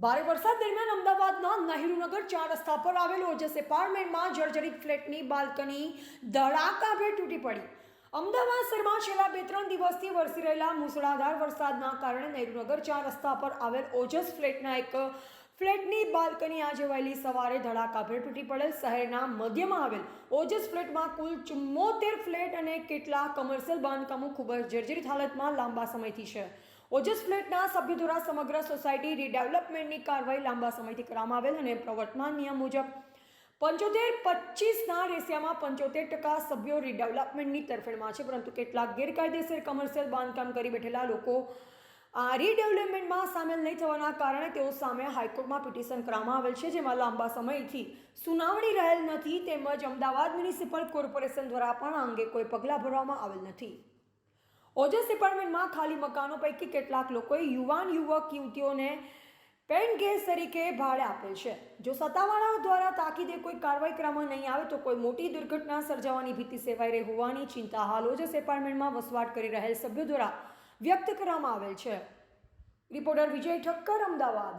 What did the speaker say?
ભારે વરસાદ દરમિયાન અમદાવાદના નહેરુનગર 4 રસ્તા પર આવેલ ઓજસ એપાર્ટમેન્ટમાં જર્જરિત ફ્લેટની બાલ્કની ધડાકાભેર તૂટી પડી. અમદાવાદ શહેરમાં છેલ્લા 2-3 દિવસથી વરસી રહેલા મુશળધાર વરસાદના કારણે નહેરુનગર 4 રસ્તા પર આવેલ ઓજસ ફ્લેટના એક ફ્લેટની બાલ્કની આજે વહેલી સવારે ધડાકાભેર તૂટી પડેલ. શહેરના મધ્યમાં આવેલ ઓજસ ફ્લેટમાં કુલ 74 ફ્લેટ અને કેટલાક કમર્શિયલ બાંધકામો ખૂબ જ જર્જરિત હાલતમાં લાંબા સમયથી છે. ઓજસ ફ્લેટના સભ્યો દ્વારા સમગ્ર સોસાયટી રીડેવલપમેન્ટની કાર્યવાહી લાંબા સમયથી કરવામાં આવેલ અને પ્રવર્તમાન નિયમ મુજબ 75-25ના રેશિયામાં 75% સભ્યો રીડેવલપમેન્ટની તરફેણમાં છે, પરંતુ કેટલાક ગેરકાયદેસર કમર્શિયલ બાંધકામ કરી બેઠેલા લોકો આ રીડેવલપમેન્ટમાં સામેલ નહીં થવાના કારણે તેઓ સામે હાઈકોર્ટમાં પિટિશન કરવામાં આવેલ છે, જેમાં લાંબા સમયથી સુનાવણી રહેલ નથી. તેમજ અમદાવાદ મ્યુનિસિપલ કોર્પોરેશન દ્વારા પણ આ અંગે કોઈ પગલાં ભરવામાં આવેલ નથી. ઓજસ એપાર્ટમેન્ટમાં ખાલી મકાનો પૈકી કેટલાક લોકોએ યુવાન યુવતીઓને પેન્ટ ગેસ તરીકે ભાડે આપેલ છે. જો સત્તાવાળાઓ દ્વારા તાકીદે કોઈ કાર્યવાહી કરવામાં નહીં આવે તો કોઈ મોટી દુર્ઘટના સર્જાવાની ભીતિ સેવાઈ રહી હોવાની ચિંતા હાલ ઓજસ એપાર્ટમેન્ટમાં વસવાટ કરી રહેલ સભ્યો દ્વારા વ્યક્ત કરવામાં આવેલ છે. રિપોર્ટર વિજય ઠક્કર, અમદાવાદ.